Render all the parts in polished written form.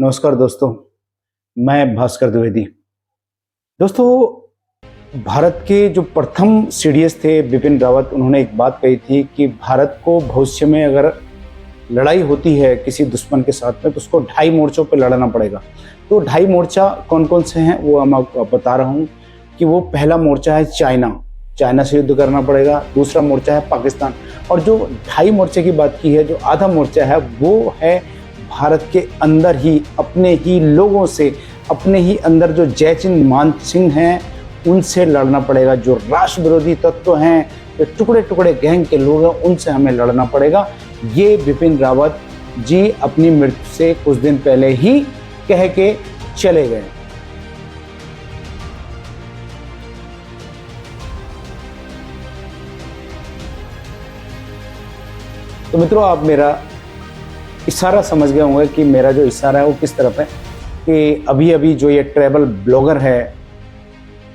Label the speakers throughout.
Speaker 1: नमस्कार दोस्तों, मैं भास्कर द्विवेदी। दोस्तों, भारत के जो प्रथम सीडीएस थे बिपिन रावत, उन्होंने एक बात कही थी कि भारत को भविष्य में अगर लड़ाई होती है किसी दुश्मन के साथ में तो उसको 2.5 मोर्चों पर लड़ना पड़ेगा। तो 2.5 मोर्चा कौन कौन से हैं वो मैं आपको बता रहा हूँ कि वो पहला मोर्चा है चाइना से युद्ध करना पड़ेगा। दूसरा मोर्चा है पाकिस्तान, और जो 2.5 मोर्चे की बात की है, जो आधा मोर्चा है वो है भारत के अंदर ही अपने ही लोगों से, अपने ही अंदर जो जयचिंद मानसिंह हैं उनसे लड़ना पड़ेगा। जो राष्ट्र विरोधी तत्व हैं, जो टुकड़े टुकड़े गैंग के लोग हैं, उनसे हमें लड़ना पड़ेगा। ये बिपिन रावत जी अपनी मृत्यु से कुछ दिन पहले ही कह के चले गए। तो मित्रों, आप मेरा इशारा समझ गए होंगे कि मेरा जो इशारा है वो किस तरफ है। कि अभी अभी जो ये ट्रैवल ब्लॉगर है,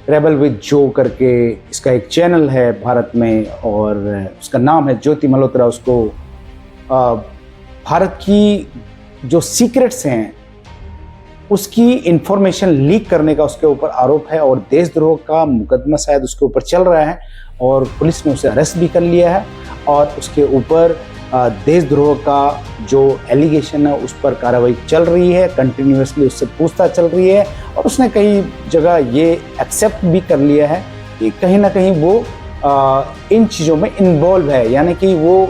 Speaker 1: ट्रैवल विद जो करके इसका एक चैनल है भारत में, और उसका नाम है ज्योति मल्होत्रा। उसको भारत की जो सीक्रेट्स हैं उसकी इंफॉर्मेशन लीक करने का उसके ऊपर आरोप है, और देशद्रोह का मुकदमा शायद उसके ऊपर चल रहा है, और पुलिस ने उसे अरेस्ट भी कर लिया है। और उसके ऊपर देशद्रोह का जो एलिगेशन है उस पर कार्रवाई चल रही है, कंटिन्यूअसली उससे पूछताछ चल रही है, और उसने कई जगह ये एक्सेप्ट भी कर लिया है कि कहीं ना कहीं वो इन चीज़ों में इन्वॉल्व है। यानी कि वो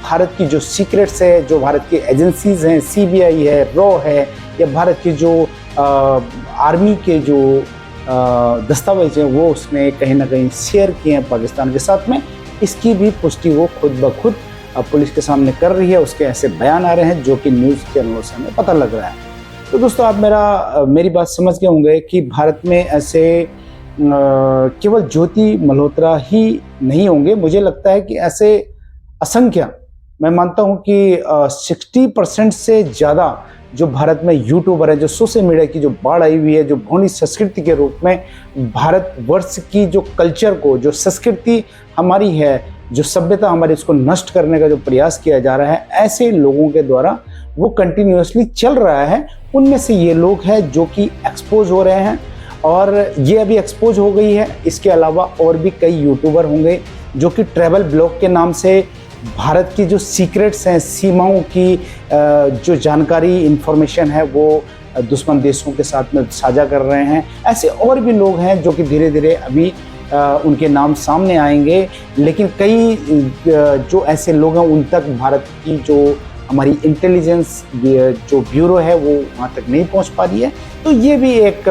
Speaker 1: भारत की जो सीक्रेट्स है, जो भारत की एजेंसीज हैं, सीबीआई है, रॉ है, या भारत की जो आर्मी के जो दस्तावेज हैं, वो उसने कहीं ना कहीं शेयर किए हैं पाकिस्तान के साथ में। इसकी भी पुष्टि वो खुद ब खुद पुलिस के सामने कर रही है। उसके ऐसे बयान आ रहे हैं जो कि न्यूज़ चैनलों से हमें पता लग रहा है। तो दोस्तों, आप मेरी बात समझ गए होंगे कि भारत में ऐसे केवल ज्योति मल्होत्रा ही नहीं होंगे। मुझे लगता है कि ऐसे असंख्य, मैं मानता हूं कि 60% से ज़्यादा जो भारत में यूट्यूबर है, जो सोशल मीडिया की जो बाढ़ आई हुई है, जो भौनी संस्कृति के रूप में भारतवर्ष की जो कल्चर को, जो संस्कृति हमारी है, जो सभ्यता हमारी, उसको नष्ट करने का जो प्रयास किया जा रहा है, ऐसे लोगों के द्वारा वो कंटिन्यूअसली चल रहा है। उनमें से ये लोग हैं जो कि एक्सपोज हो रहे हैं, और ये अभी एक्सपोज हो गई है। इसके अलावा और भी कई यूट्यूबर होंगे जो कि ट्रैवल ब्लॉग के नाम से भारत की जो सीक्रेट्स हैं, सीमाओं की जो जानकारी, इंफॉर्मेशन है, वो दुश्मन देशों के साथ में साझा कर रहे हैं। ऐसे और भी लोग हैं जो कि धीरे धीरे अभी उनके नाम सामने आएंगे, लेकिन कई जो ऐसे लोग हैं उन तक भारत की जो हमारी इंटेलिजेंस जो ब्यूरो है वो वहाँ तक नहीं पहुँच पा रही है। तो ये भी एक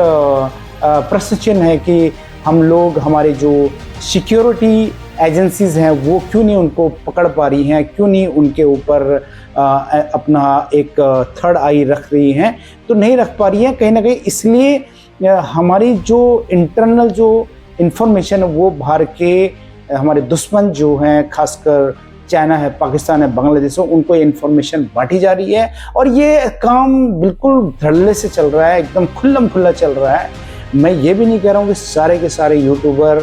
Speaker 1: प्रश्न चिन्ह है कि हम लोग, हमारे जो सिक्योरिटी एजेंसीज हैं, वो क्यों नहीं उनको पकड़ पा रही हैं, क्यों नहीं उनके ऊपर अपना एक थर्ड आई रख रही हैं। तो नहीं रख पा रही हैं कहीं ना कहीं इसलिए हमारी जो इंटरनल जो इंफॉर्मेशन है वो बाहर के हमारे दुश्मन जो हैं, खासकर चाइना है, पाकिस्तान है, बांग्लादेश है, उनको ये इन्फॉर्मेशन बांटी जा रही है। और ये काम बिल्कुल धड़ल्ले से चल रहा है, एकदम खुल्लम खुल्ला चल रहा है। मैं ये भी नहीं कह रहा हूँ कि सारे के सारे यूट्यूबर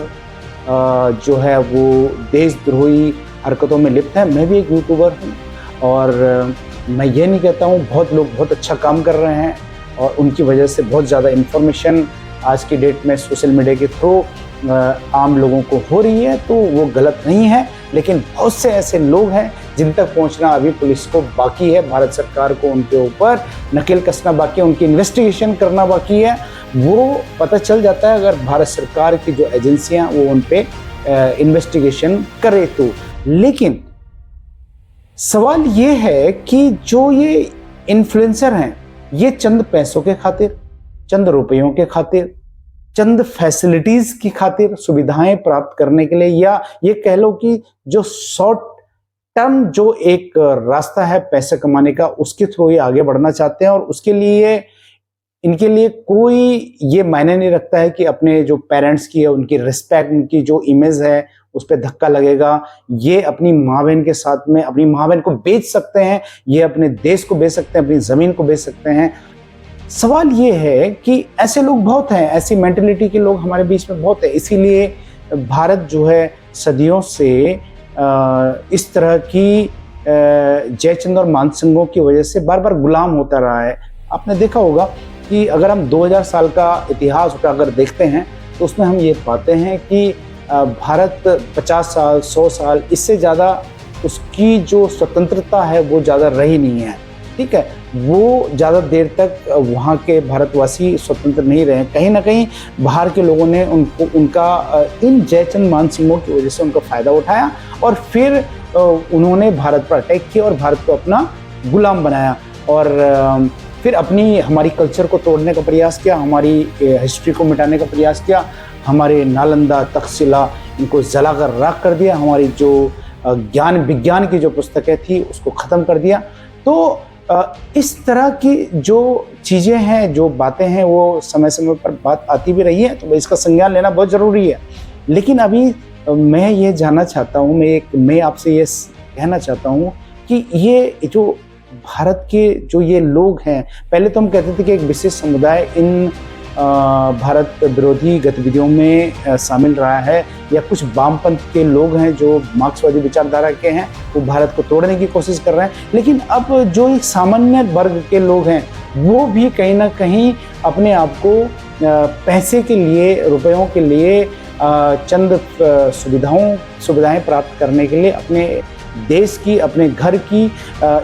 Speaker 1: जो है वो देशद्रोही हरकतों में लिप्त है। मैं भी एक यूट्यूबर हूँ, और मैं ये नहीं कहता हूँ, बहुत लोग बहुत अच्छा काम कर रहे हैं, और उनकी वजह से बहुत ज़्यादा इन्फॉर्मेशन आज की डेट में सोशल मीडिया के थ्रू आम लोगों को हो रही है, तो वो गलत नहीं है। लेकिन बहुत से ऐसे लोग हैं जिन तक पहुंचना अभी पुलिस को बाकी है, भारत सरकार को उनके ऊपर नकेल कसना बाकी है, उनकी इन्वेस्टिगेशन करना बाकी है। वो पता चल जाता है अगर भारत सरकार की जो एजेंसियां वो उन पे इन्वेस्टिगेशन करे तो। लेकिन सवाल ये है कि जो ये इन्फ्लुएंसर हैं, ये चंद पैसों के खातिर, चंद रुपयों के खातिर, चंद फैसिलिटीज की खातिर, सुविधाएं प्राप्त करने के लिए, या ये कह लो कि जो शॉर्ट टर्म जो एक रास्ता है पैसे कमाने का, उसके थ्रू ये आगे बढ़ना चाहते हैं। और उसके लिए इनके लिए कोई ये मायने नहीं रखता है कि अपने जो पेरेंट्स की है, उनकी रिस्पेक्ट, उनकी जो इमेज है उस पर धक्का लगेगा। ये अपनी माँ बहन के साथ में अपनी माँ बहन को बेच सकते हैं, ये अपने देश को बेच सकते हैं, अपनी ज़मीन को बेच सकते हैं। सवाल ये है कि ऐसे लोग बहुत हैं, ऐसी मेंटेलिटी के लोग हमारे बीच में बहुत है। इसीलिए भारत जो है सदियों से इस तरह की जयचंद और मानसिंहों की वजह से बार बार गुलाम होता रहा है। आपने देखा होगा कि अगर हम 2000 साल का इतिहास अगर देखते हैं तो उसमें हम ये पाते हैं कि भारत 50 साल 100 साल इससे ज़्यादा उसकी जो स्वतंत्रता है वो ज़्यादा रही नहीं है, ठीक है। वो ज़्यादा देर तक वहाँ के भारतवासी स्वतंत्र नहीं रहे। कहीं ना कहीं बाहर के लोगों ने उनका इन जयचंद मानसिंहों की वजह से उनका फ़ायदा उठाया और फिर उन्होंने भारत पर अटैक किया और भारत को अपना गुलाम बनाया और फिर अपनी हमारी कल्चर को तोड़ने का प्रयास किया, हमारी हिस्ट्री को मिटाने का प्रयास किया, हमारे नालंदा तक्षशिला इनको जलाकर राख कर दिया, हमारी जो ज्ञान विज्ञान की जो पुस्तकें थी उसको ख़त्म कर दिया। तो इस तरह की जो चीज़ें हैं, जो बातें हैं, वो समय समय पर बात आती भी रही है, तो इसका संज्ञान लेना बहुत ज़रूरी है। लेकिन अभी मैं ये जानना चाहता हूँ, मैं आपसे ये कहना चाहता हूँ कि ये जो भारत के जो ये लोग हैं, पहले तो हम कहते थे कि एक विशेष समुदाय इन भारत विरोधी गतिविधियों में शामिल रहा है या कुछ वामपंथ के लोग हैं जो मार्क्सवादी विचारधारा के हैं, वो भारत को तोड़ने की कोशिश कर रहे हैं। लेकिन अब जो एक सामान्य वर्ग के लोग हैं वो भी कहीं ना कहीं अपने आप को पैसे के लिए, रुपयों के लिए, चंद सुविधाएं प्राप्त करने के लिए अपने देश की, अपने घर की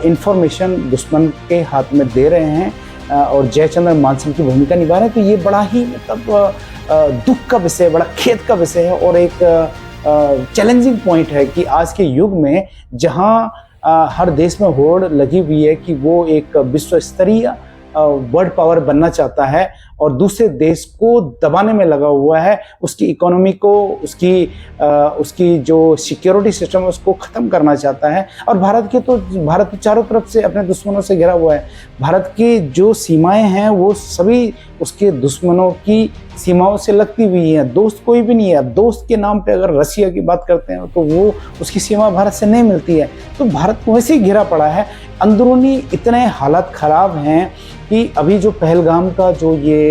Speaker 1: इंफॉर्मेशन दुश्मन के हाथ में दे रहे हैं और जयचंद्र मानसिंह की भूमिका निभा रहे हैं। तो ये बड़ा ही मतलब दुख का विषय, बड़ा खेद का विषय है और एक चैलेंजिंग पॉइंट है कि आज के युग में जहां हर देश में होड़ लगी हुई है कि वो एक विश्व स्तरीय वर्ल्ड पावर बनना चाहता है और दूसरे देश को दबाने में लगा हुआ है, उसकी इकोनॉमी को, उसकी जो सिक्योरिटी सिस्टम है उसको ख़त्म करना चाहता है। और भारत चारों तरफ से अपने दुश्मनों से घिरा हुआ है। भारत की जो सीमाएं हैं वो सभी उसके दुश्मनों की सीमाओं से लगती हुई हैं। दोस्त कोई भी नहीं है। अब दोस्त के नाम पे अगर रसिया की बात करते हैं तो वो उसकी सीमा भारत से नहीं मिलती है। तो भारत वैसे ही घिरा पड़ा है। अंदरूनी इतने हालात ख़राब हैं कि अभी जो पहलगाम का जो ये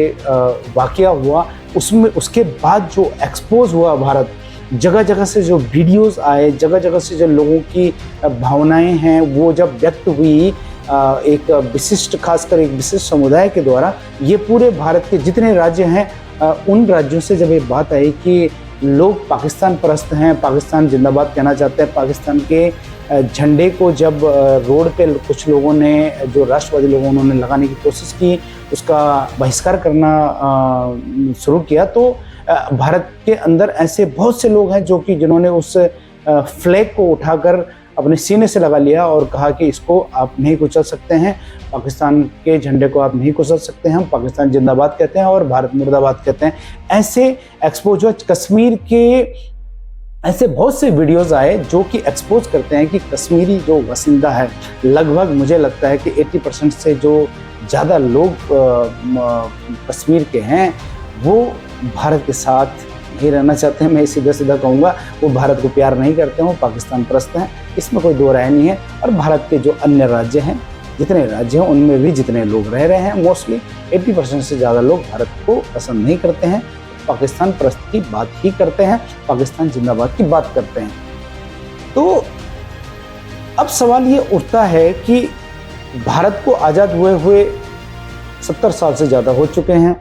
Speaker 1: वाक़या हुआ उसके बाद जो एक्सपोज हुआ भारत, जगह जगह से जो वीडियोस आए, जगह जगह से जो लोगों की भावनाएं हैं वो जब व्यक्त हुई एक विशिष्ट, खासकर एक विशिष्ट समुदाय के द्वारा, ये पूरे भारत के जितने राज्य हैं उन राज्यों से जब ये बात आई कि लोग पाकिस्तान परस्त हैं, पाकिस्तान जिंदाबाद कहना चाहते हैं, पाकिस्तान के झंडे को जब रोड पे कुछ लोगों ने, जो राष्ट्रवादी लोगों, उन्होंने लगाने की कोशिश की, उसका बहिष्कार करना शुरू किया, तो भारत के अंदर ऐसे बहुत से लोग हैं जो कि जिन्होंने उस फ्लैग को उठाकर अपने सीने से लगा लिया और कहा कि इसको आप नहीं कुचल सकते हैं, पाकिस्तान के झंडे को आप नहीं कुचल सकते हैं, हम पाकिस्तान जिंदाबाद कहते हैं और भारत मुर्दाबाद कहते हैं। ऐसे एक्सपोज हुआ। कश्मीर के ऐसे बहुत से वीडियोस आए जो कि एक्सपोज करते हैं कि कश्मीरी जो बासिंदा है, लगभग मुझे लगता है कि 80% से जो ज़्यादा लोग कश्मीर के हैं वो भारत के साथ नहीं रहना चाहते हैं। मैं सीधा सीधा कहूँगा, वो भारत को प्यार नहीं करते हैं, वो पाकिस्तान परस्त हैं, इसमें कोई दो राय नहीं है। और भारत के जो अन्य राज्य हैं, जितने राज्य हैं, उनमें भी जितने लोग रह रहे हैं, मोस्टली 80% से ज़्यादा लोग भारत को पसंद नहीं करते हैं, पाकिस्तान परस्त की बात ही करते हैं, पाकिस्तान जिंदाबाद की बात करते हैं। तो अब सवाल ये उठता है कि भारत को आज़ाद हुए 70 साल से ज़्यादा हो चुके हैं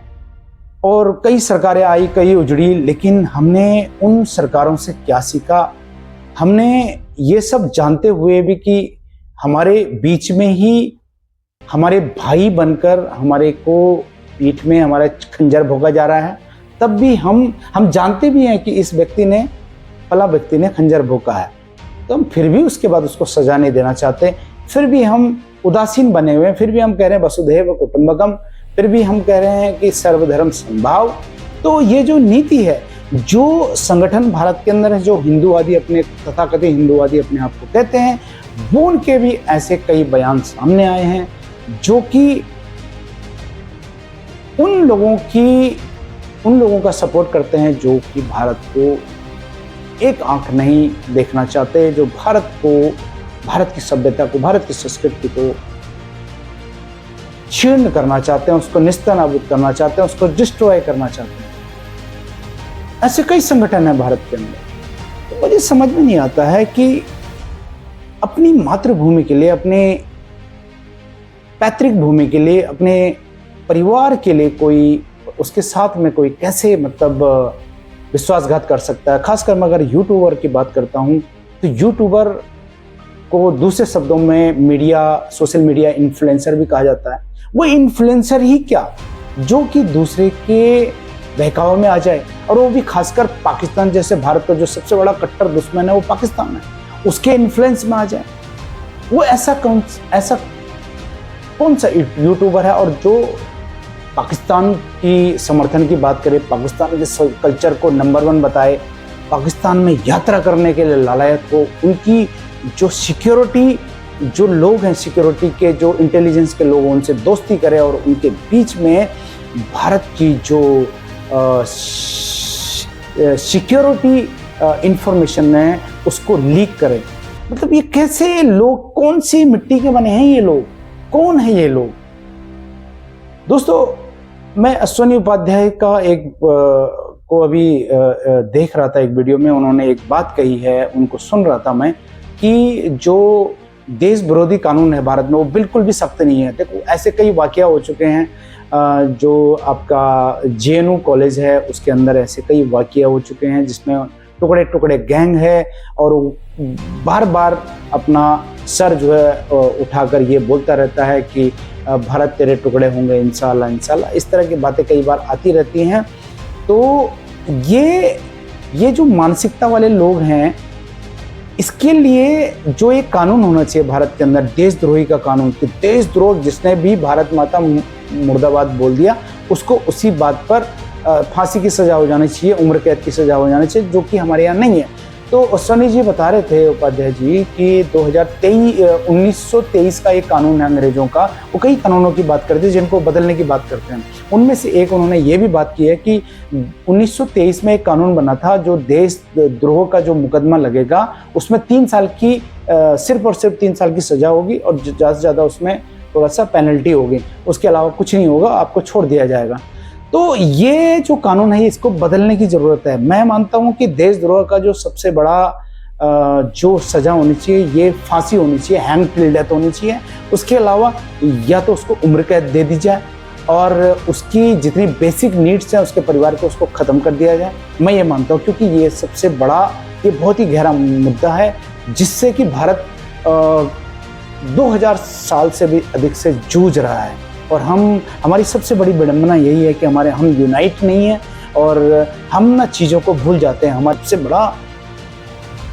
Speaker 1: और कई सरकारें आई, कई उजड़ी, लेकिन हमने उन सरकारों से क्या सीखा? हमने ये सब जानते हुए भी कि हमारे बीच में ही हमारे भाई बनकर हमारे को पीठ में हमारा खंजर भोंका जा रहा है, तब भी हम जानते भी हैं कि इस व्यक्ति ने, फला व्यक्ति ने खंजर भोंका है, तो हम फिर भी उसके बाद उसको सजा नहीं देना चाहते। फिर भी हम उदासीन बने हुए हैं, फिर भी हम कह रहे हैं वसुधैव कुटुंबकम, फिर भी हम कह रहे हैं कि सर्वधर्म समभाव। तो ये जो नीति है, जो संगठन भारत के अंदर है, जो हिंदूवादी अपने, तथाकथित हिंदूवादी अपने आप को कहते हैं, वो उनके भी ऐसे कई बयान सामने आए हैं जो कि उन लोगों का सपोर्ट करते हैं जो कि भारत को एक आंख नहीं देखना चाहते, जो भारत की सभ्यता को, भारत की संस्कृति को छीर्ण करना चाहते हैं, उसको निस्तनाबूद करना चाहते हैं, उसको डिस्ट्रॉय करना चाहते हैं। ऐसे कई संगठन हैं भारत के अंदर। तो मुझे समझ में नहीं आता है कि अपनी मातृभूमि के लिए, अपने पैतृक भूमि के लिए, अपने परिवार के लिए कोई उसके साथ में कोई कैसे मतलब विश्वासघात कर सकता है। खासकर मैं अगर यूट्यूबर की बात करता हूँ तो यूट्यूबर को दूसरे शब्दों में मीडिया, सोशल मीडिया इन्फ्लुएंसर भी कहा जाता है। वो इन्फ्लुएंसर ही क्या, जो कि दूसरे के बहकावे में आ जाए, और वो भी खासकर पाकिस्तान जैसे भारत का जो सबसे बड़ा कट्टर दुश्मन है वो पाकिस्तान है, उसके इन्फ्लुएंस में आ जाए। वो ऐसा कौन सा यूट्यूबर है और जो पाकिस्तान की समर्थन की बात करे, पाकिस्तान के कल्चर को नंबर 1 बताए, पाकिस्तान में यात्रा करने के लिए लालायत हो, उनकी जो सिक्योरिटी, जो लोग हैं सिक्योरिटी के, जो इंटेलिजेंस के लोग, उनसे दोस्ती करे और उनके बीच में भारत की जो सिक्योरिटी इंफॉर्मेशन है उसको लीक करे। मतलब ये कैसे लोग, कौन सी मिट्टी के बने हैं ये लोग, कौन है ये लोग? दोस्तों, मैं अश्विनी उपाध्याय का एक को अभी देख रहा था, एक वीडियो में उन्होंने एक बात कही है, उनको सुन रहा था मैं, कि जो देश विरोधी कानून है भारत में वो बिल्कुल भी सख्त नहीं है। देखो, ऐसे कई वाकया हो चुके हैं, जो आपका JNU कॉलेज है उसके अंदर ऐसे कई वाकया हो चुके हैं जिसमें टुकड़े टुकड़े गैंग है और बार बार अपना सर जो है उठाकर ये बोलता रहता है कि भारत तेरे टुकड़े होंगे इंशाल्लाह इंशाल्लाह। इस तरह की बातें कई बार आती रहती हैं। तो ये जो मानसिकता वाले लोग हैं, इसके लिए जो एक कानून होना चाहिए भारत के अंदर, देशद्रोही का कानून, कि देशद्रोह जिसने भी भारत माता मुर्दाबाद बोल दिया उसको उसी बात पर फांसी की सजा हो जानी चाहिए, उम्र कैद की सजा हो जानी चाहिए, जो कि हमारे यहाँ नहीं है। तो अश्विनी जी बता रहे थे, उपाध्याय जी, कि 1923 का एक कानून है अंग्रेजों का। वो कई कानूनों की बात करते हैं जिनको बदलने की बात करते हैं। उनमें से एक उन्होंने ये भी बात की है कि 1923 में एक कानून बना था, जो देशद्रोह का जो मुकदमा लगेगा उसमें 3 साल की सिर्फ और सिर्फ 3 साल की सजा होगी और ज़्यादा से ज़्यादा उसमें थोड़ा सा पेनल्टी होगी, उसके अलावा कुछ नहीं होगा, आपको छोड़ दिया जाएगा। तो ये जो कानून है इसको बदलने की ज़रूरत है। मैं मानता हूँ कि देशद्रोह का जो सबसे बड़ा जो सज़ा होनी चाहिए ये फांसी होनी चाहिए, हैंग टिल डेथ होनी चाहिए। उसके अलावा या तो उसको उम्र कैद दे दी जाए और उसकी जितनी बेसिक नीड्स हैं उसके परिवार को उसको ख़त्म कर दिया जाए। मैं ये मानता हूँ, क्योंकि ये सबसे बड़ा, ये बहुत ही गहरा मुद्दा है जिससे कि भारत 2000 साल से भी अधिक से जूझ रहा है। और हमारी सबसे बड़ी विडंबना यही है कि हम यूनाइट नहीं है और हम ना चीज़ों को भूल जाते हैं। हमारा सबसे बड़ा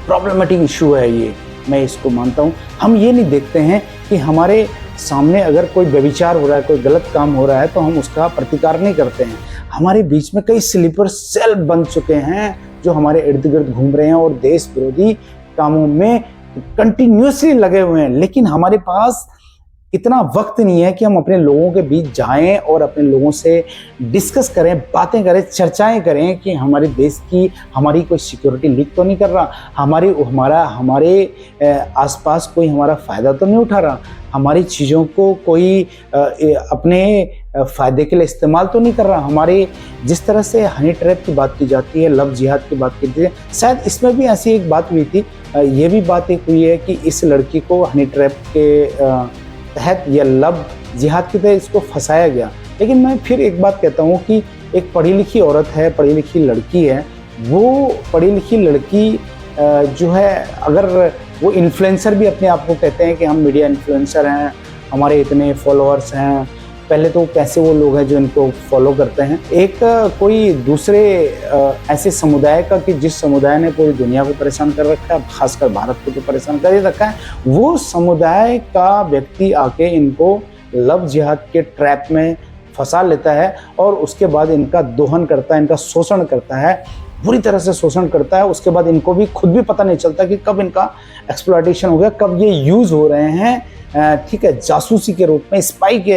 Speaker 1: प्रॉब्लमेटिक इशू है ये, मैं इसको मानता हूँ। हम ये नहीं देखते हैं कि हमारे सामने अगर कोई व्यभिचार हो रहा है, कोई गलत काम हो रहा है, तो हम उसका प्रतिकार नहीं करते हैं। हमारे बीच में कई स्लीपर सेल बन चुके हैं जो हमारे इर्द गिर्द घूम रहे हैं और देश विरोधी कामों में कंटिन्यूसली लगे हुए हैं, लेकिन हमारे पास इतना वक्त नहीं है कि हम अपने लोगों के बीच जाएं और अपने लोगों से डिस्कस करें, बातें करें, चर्चाएं करें कि हमारे देश की, हमारी कोई सिक्योरिटी लीक तो नहीं कर रहा, हमारे आसपास कोई हमारा फ़ायदा तो नहीं उठा रहा, हमारी चीज़ों को कोई अपने फ़ायदे के लिए इस्तेमाल तो नहीं कर रहा। हमारे जिस तरह से हनी ट्रैप की बात की जाती है, लव जिहाद की बात की जाती है, शायद इसमें भी ऐसी एक बात हुई थी। ये भी बात एक हुई है कि इस लड़की को हनी ट्रैप के तहत या लव जिहाद की तरह इसको फंसाया गया। लेकिन मैं फिर एक बात कहता हूँ कि एक पढ़ी लिखी औरत है, पढ़ी लिखी लड़की है, वो पढ़ी लिखी लड़की जो है, अगर वो इन्फ्लुएंसर भी अपने आप को कहते हैं कि हम मीडिया इन्फ्लुएंसर हैं, हमारे इतने फॉलोअर्स हैं, पहले तो कैसे वो लोग हैं जो इनको फॉलो करते हैं। एक कोई दूसरे ऐसे समुदाय का, कि जिस समुदाय ने पूरी दुनिया को परेशान कर रखा है, खासकर भारत को तो परेशान कर ही रखा है, वो समुदाय का व्यक्ति आके इनको लव जिहाद के ट्रैप में फंसा लेता है और उसके बाद इनका दोहन करता है, इनका शोषण करता है, बुरी तरह से शोषण करता है। उसके बाद इनको भी खुद भी पता नहीं चलता कि कब इनका एक्सप्लॉयटेशन हो गया, कब ये यूज़ हो रहे हैं। ठीक है, जासूसी के रूप में, स्पाई के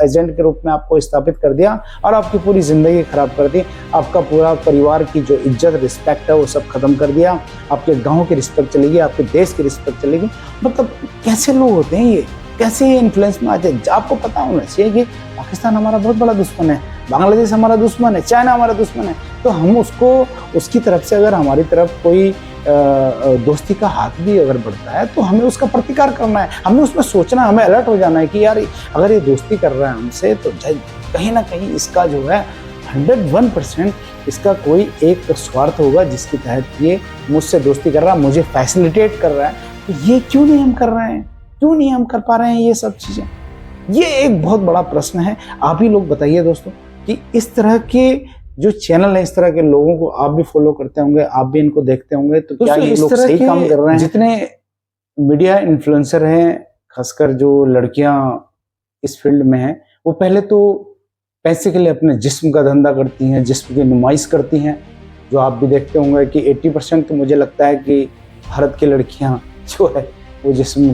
Speaker 1: एजेंट के रूप में आपको स्थापित कर दिया और आपकी पूरी ज़िंदगी ख़राब कर दी। आपका पूरा परिवार की जो इज्जत, रिस्पेक्ट है वो सब ख़त्म कर दिया। आपके गांव की रिस्पेक्ट चलेगी, आपके देश की रिस्पेक्ट चलेगी। मतलब कैसे लोग होते हैं ये, कैसे ये इन्फ्लुएंस में आते हैं? आपको पता होना चाहिए कि पाकिस्तान हमारा बहुत बड़ा दुश्मन है, बांग्लादेश हमारा दुश्मन है, चाइना हमारा दुश्मन है। तो हम उसकी तरफ से अगर हमारी तरफ कोई दोस्ती का हाथ भी अगर बढ़ता है तो हमें उसका प्रतिकार करना है, हमें उसमें सोचना, हमें अलर्ट हो जाना है कि यार अगर ये दोस्ती कर रहा है हमसे तो कहीं ना कहीं इसका जो है 101% इसका कोई एक स्वार्थ होगा जिसके तहत ये मुझसे दोस्ती कर रहा है, मुझे फैसिलिटेट कर रहा है। तो ये क्यों नहीं हम कर रहे हैं, क्यों नहीं हम कर पा रहे हैं ये सब चीज़ें? ये एक बहुत बड़ा प्रश्न है। आप ही लोग बताइए दोस्तों कि इस तरह के कर जो चैनल है, इस तरह के लोगों को आप भी फॉलो करते होंगे, आप भी इनको देखते होंगे, तो क्या ये लोग सही काम कर रहे हैं? जितने मीडिया इन्फ्लुएंसर हैं, खासकर जो लड़कियां इस फील्ड में हैं, वो पहले तो पैसे के लिए अपने जिस्म का धंधा करती हैं, जिस्म की नुमाइश करती हैं। जो आप भी देखते होंगे कि 80% तो मुझे लगता है कि भारत की लड़कियां जो है वो जिस्म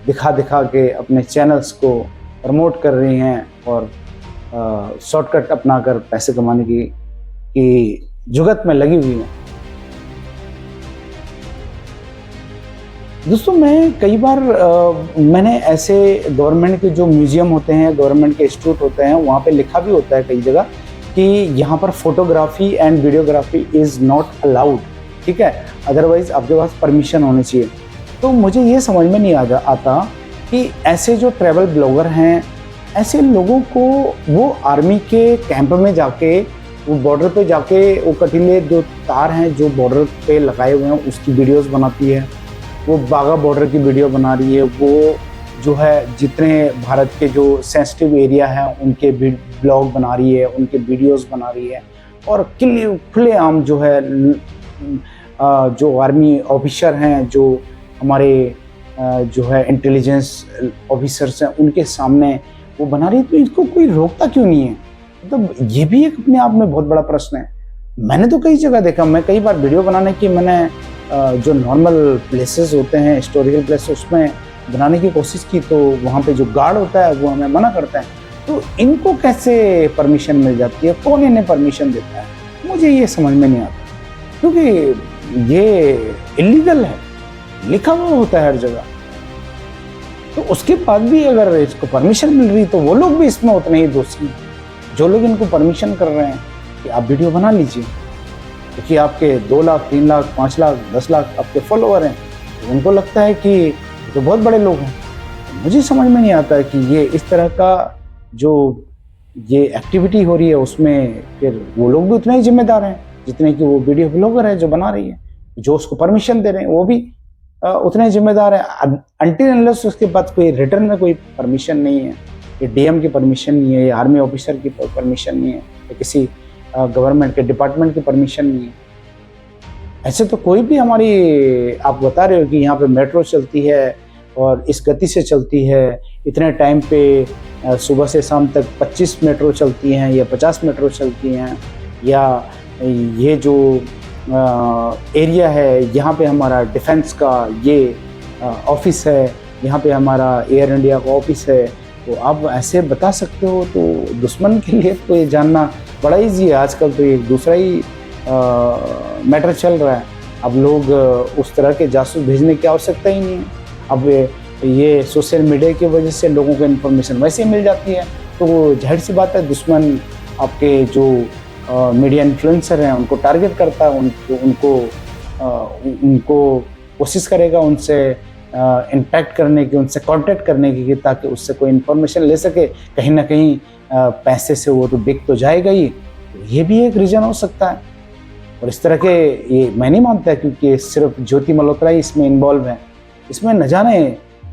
Speaker 1: दिखा दिखा के अपने चैनल्स को प्रमोट कर रही हैं और शॉर्टकट अपनाकर पैसे कमाने की जुगत में लगी हुई हैं। दोस्तों मैं कई बार मैंने ऐसे गवर्नमेंट के जो म्यूजियम होते हैं, गवर्नमेंट के इंस्टीट्यूट होते हैं, वहाँ पे लिखा भी होता है कई जगह कि यहाँ पर photography and videography is not allowed, ठीक है, अदरवाइज आपके पास परमिशन होनी चाहिए। तो मुझे ये समझ में नहीं आता कि ऐसे जो ट्रैवल ब्लॉगर हैं, ऐसे लोगों को वो आर्मी के कैंप में जाके, वो बॉर्डर पे जाके, वो कटीले जो तार हैं जो बॉर्डर पे लगाए हुए हैं उसकी वीडियोस बनाती है, वो बाघा बॉर्डर की वीडियो बना रही है, वो जो है जितने भारत के जो सेंसिटिव एरिया हैं उनके ब्लॉग बना रही है, उनके वीडियोस बना रही है, और खुलेआम जो है जो आर्मी ऑफिसर हैं, जो हमारे जो है इंटेलिजेंस ऑफिसर्स हैं, उनके सामने वो बना रही है। तो इसको कोई रोकता क्यों नहीं है? मतलब ये भी एक अपने आप में बहुत बड़ा प्रश्न है। मैंने तो कई जगह देखा, मैं कई बार वीडियो बनाने की मैंने जो नॉर्मल प्लेसेस होते हैं, हिस्टोरिकल प्लेसेस, उसमें बनाने की कोशिश की, तो वहाँ पे जो गार्ड होता है वो हमें मना करता है। तो इनको कैसे परमिशन मिल जाती है, कौन इन्हें परमिशन देता है? मुझे ये समझ में नहीं आता, क्योंकि ये इलीगल है, लिखा हुआ होता है हर जगह। तो उसके बाद भी अगर इसको परमिशन मिल रही तो वो लोग भी इसमें उतने ही दोषी हैं, जो लोग इनको परमिशन कर रहे हैं कि आप वीडियो बना लीजिए, क्योंकि आपके 2 लाख 3 लाख 5 लाख 10 लाख आपके फॉलोअर हैं, तो उनको लगता है कि तो बहुत बड़े लोग हैं। तो मुझे समझ में नहीं आता है कि ये इस तरह का जो ये एक्टिविटी हो रही है उसमें फिर वो लोग भी उतने ही जिम्मेदार हैं जितने कि वो वीडियो ब्लॉगर है जो बना रही है, जो उसको परमिशन दे रहे हैं वो भी उतने जिम्मेदार है। अनटिल अनलेस उसके बाद कोई रिटर्न में कोई परमिशन नहीं है, ये डीएम की परमिशन नहीं है, ये आर्मी ऑफिसर की परमिशन नहीं है, या किसी गवर्नमेंट के डिपार्टमेंट की परमिशन नहीं है। ऐसे तो कोई भी हमारी, आप बता रहे हो कि यहाँ पे मेट्रो चलती है और इस गति से चलती है, इतने टाइम पे सुबह से शाम तक 25 मेट्रो चलती हैं या 50 मेट्रो चलती हैं, या ये जो एरिया है यहाँ पे हमारा डिफेंस का ये ऑफिस है, यहाँ पे हमारा एयर इंडिया का ऑफिस है। तो आप ऐसे बता सकते हो, तो दुश्मन के लिए तो ये जानना बड़ा ईजी है। आजकल तो एक दूसरा ही मैटर चल रहा है। अब लोग उस तरह के जासूस भेजने की आवश्यकता ही नहीं है। अब ये सोशल मीडिया की वजह से लोगों को इन्फॉर्मेशन वैसे ही मिल जाती है, तो जाहिर सी बात है दुश्मन आपके जो मीडिया इन्फ्लुएंसर हैं उनको टारगेट करता है, उनको कोशिश करेगा उनसे इंटैक्ट करने की, उनसे कांटेक्ट करने की, ताकि उससे कोई इन्फॉर्मेशन ले सके। कहीं ना कहीं पैसे से वो तो बिक तो जाएगा ही, ये भी एक रीज़न हो सकता है। और इस तरह के ये मैं नहीं मानता, क्योंकि सिर्फ ज्योति मल्होत्रा ही इसमें इन्वॉल्व है, इसमें न जाने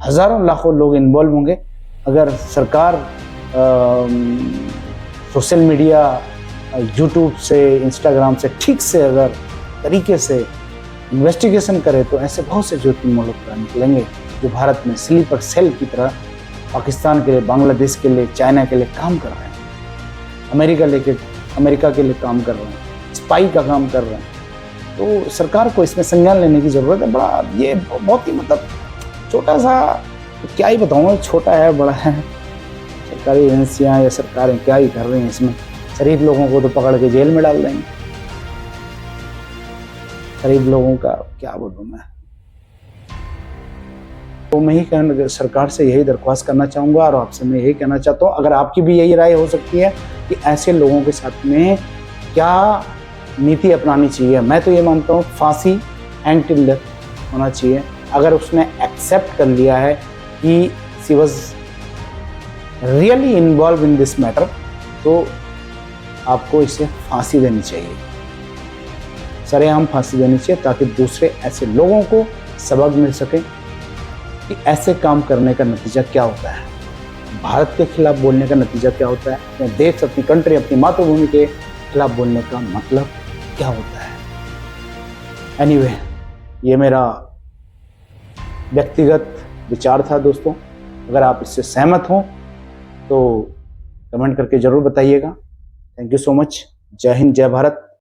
Speaker 1: हज़ारों लाखों लोग इन्वॉल्व होंगे। अगर सरकार सोशल मीडिया, यूट्यूब से, इंस्टाग्राम से ठीक से अगर तरीके से इन्वेस्टिगेशन करे तो ऐसे बहुत से ज्योति मल्होत्रा निकलेंगे जो भारत में स्लीपर सेल की तरह पाकिस्तान के लिए, बांग्लादेश के लिए, चाइना के लिए काम कर रहे हैं, अमेरिका के लिए काम कर रहे हैं, स्पाई का काम कर रहे हैं। तो सरकार को इसमें संज्ञान लेने की ज़रूरत है। बड़ा ये बहुत ही मतलब छोटा सा, क्या ही बताऊँ, छोटा है बड़ा है, सरकारी एजेंसियाँ या सरकारें क्या ही कर रही हैं इसमें। गरीब लोगों को तो पकड़ के जेल में डाल देंगे। गरीब लोगों का क्या बोलूँ मैं। तो मैं ही सरकार से यही दरख्वास्त करना चाहूँगा, और आपसे मैं यही कहना चाहता हूँ, अगर आपकी भी यही राय हो सकती है कि ऐसे लोगों के साथ में क्या नीति अपनानी चाहिए। मैं तो ये मानता हूँ फांसी एंड टिल डेथ होना चाहिए। अगर उसने एक्सेप्ट कर लिया है कि she was really involve in this matter, तो आपको इसे फांसी देनी चाहिए, सरेआम फांसी देनी चाहिए, ताकि दूसरे ऐसे लोगों को सबक मिल सके कि ऐसे काम करने का नतीजा क्या होता है, भारत के खिलाफ बोलने का नतीजा क्या होता है, अपने देश, अपनी कंट्री, अपनी मातृभूमि के खिलाफ बोलने का मतलब क्या होता है। एनीवे, ये मेरा व्यक्तिगत विचार था दोस्तों। अगर आप इससे सहमत हों तो कमेंट करके ज़रूर बताइएगा। Thank you so much. जय हिंद, जय भारत।